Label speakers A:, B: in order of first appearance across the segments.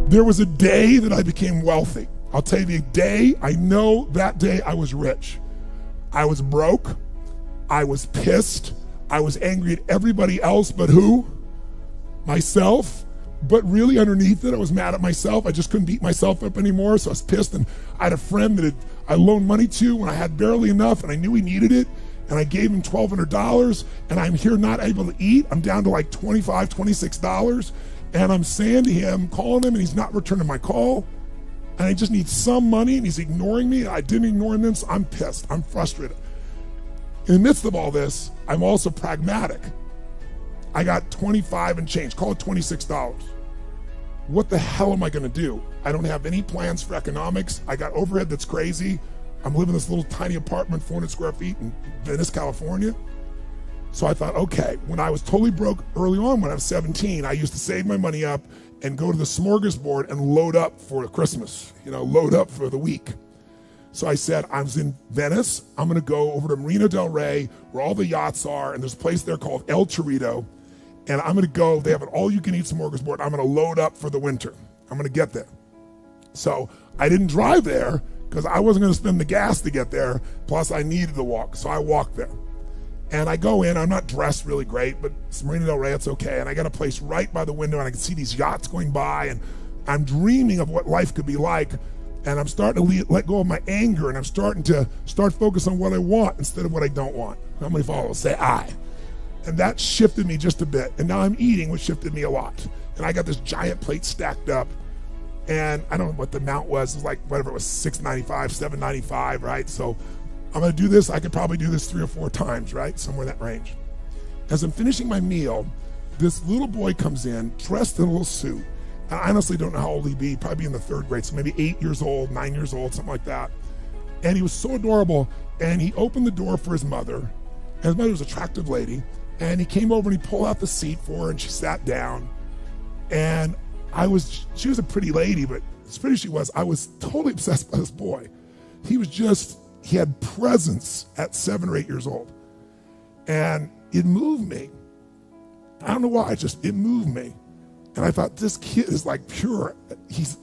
A: There was a day that I became wealthy. I'll tell you the day, I know that day I was rich. I was broke, I was pissed, I was angry at everybody else but who? Myself. But really underneath it, I was mad at myself. I just couldn't beat myself up anymore, so I was pissed. And I had a friend that I loaned money to when I had barely enough, and I knew he needed it, and I gave him $1,200, and I'm here not able to eat. I'm down to like $25, $26, and I'm saying to him, calling him, and he's not returning my call, and I just need some money, and he's ignoring me. I didn't ignore him, so I'm pissed. I'm frustrated. In the midst of all this, I'm also pragmatic. I got 25 and change, call it $26. What the hell am I gonna do? I don't have any plans for economics. I got overhead that's crazy. I'm living in this little tiny apartment, 400 square feet in Venice, California. So I thought, okay, when I was totally broke early on, when I was 17, I used to save my money up and go to the smorgasbord and load up for Christmas, load up for the week. So I said, I was in Venice. I'm gonna go over to Marina del Rey, where all the yachts are, and there's a place there called El Torito. And I'm gonna go, they have an all-you-can-eat smorgasbord. I'm gonna load up for the winter. I'm gonna get there. So I didn't drive there because I wasn't gonna spend the gas to get there, plus I needed to walk, so I walked there. And I go in, I'm not dressed really great, but it's Marina del Rey, it's okay. And I got a place right by the window, and I can see these yachts going by, and I'm dreaming of what life could be like, and I'm starting to let go of my anger, and I'm starting to focus on what I want instead of what I don't want. How many followers say I? And that shifted me just a bit. And now I'm eating, which shifted me a lot. And I got this giant plate stacked up. And I don't know what the amount was. It was like, whatever it was, $6.95, $7.95, right? So I'm gonna do this. I could probably do this 3 or 4 times, right? Somewhere in that range. As I'm finishing my meal, this little boy comes in, dressed in a little suit. I honestly don't know how old he'd be, probably in the 3rd grade, so maybe 8 years old, 9 years old, something like that. And he was so adorable. And he opened the door for his mother. And his mother was an attractive lady. And he came over and he pulled out the seat for her, and she sat down. And she was a pretty lady, but as pretty as she was, I was totally obsessed by this boy. He had presence at 7 or 8 years old. And it moved me. I don't know why, it moved me. And I thought, this kid is like pure.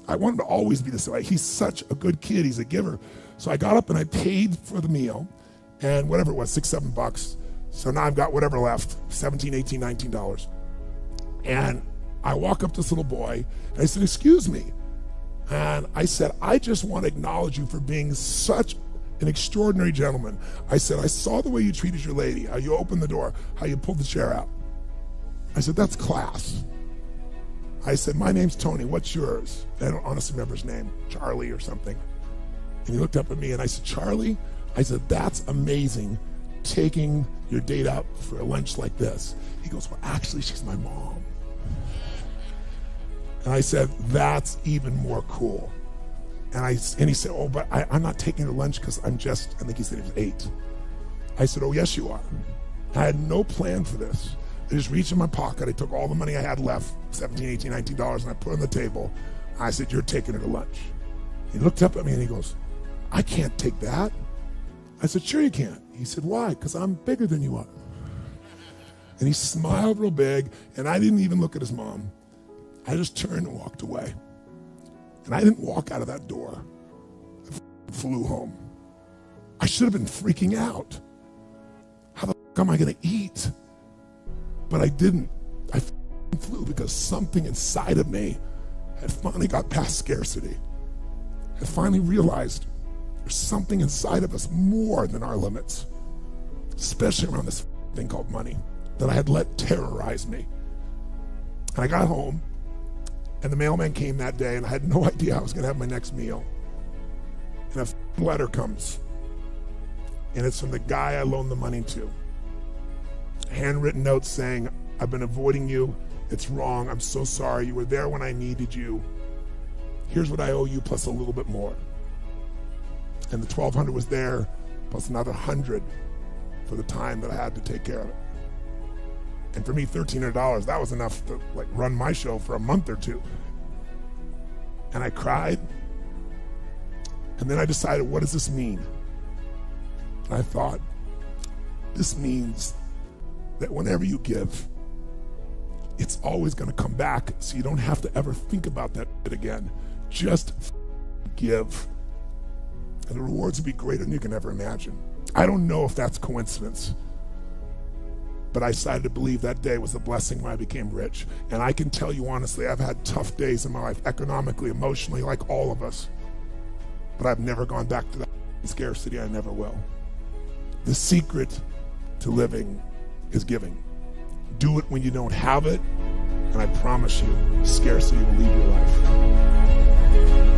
A: I want him to always be this way. He's such a good kid, he's a giver. So I got up and I paid for the meal, and whatever it was, $6, $7. So now I've got whatever left, $17, $18, $19. And I walk up to this little boy, and I said, excuse me. And I said, I just want to acknowledge you for being such an extraordinary gentleman. I said, I saw the way you treated your lady, how you opened the door, how you pulled the chair out. I said, that's class. I said, my name's Tony, what's yours? I don't honestly remember his name, Charlie or something. And he looked up at me and I said, Charlie? I said, that's amazing, taking your date out for a lunch like this. He goes, well, actually, she's my mom. And I said, that's even more cool. And he said, oh, but I'm not taking her lunch because I think he said he was 8. I said, oh, yes, you are. I had no plan for this. I just reached in my pocket. I took all the money I had left, $17, $18, $19, and I put it on the table. I said, you're taking her to lunch. He looked up at me and he goes, I can't take that. I said, sure you can. He said, why? Because I'm bigger than you are. And he smiled real big, and I didn't even look at his mom. I just turned and walked away. And I didn't walk out of that door. I flew home. I should have been freaking out. How the fuck am I gonna eat? But I didn't. I flew because something inside of me had finally got past scarcity. I finally realized there's something inside of us more than our limits, especially around this thing called money that I had let terrorize me. And I got home, and the mailman came that day, and I had no idea I was gonna have my next meal. And a letter comes, and it's from the guy I loaned the money to. A handwritten note saying, I've been avoiding you. It's wrong. I'm so sorry. You were there when I needed you. Here's what I owe you plus a little bit more. And the $1,200 was there, plus another $100 for the time that I had to take care of it. And for me, $1,300, that was enough to run my show for a month or 2. And I cried. And then I decided, what does this mean? And I thought, this means that whenever you give, it's always going to come back, so you don't have to ever think about that again. Just give, and the rewards will be greater than you can ever imagine. I don't know if that's coincidence, but I decided to believe that day was a blessing when I became rich. And I can tell you honestly, I've had tough days in my life, economically, emotionally, like all of us, but I've never gone back to that scarcity. I never will. The secret to living is giving. Do it when you don't have it, and I promise you, scarcity will leave your life.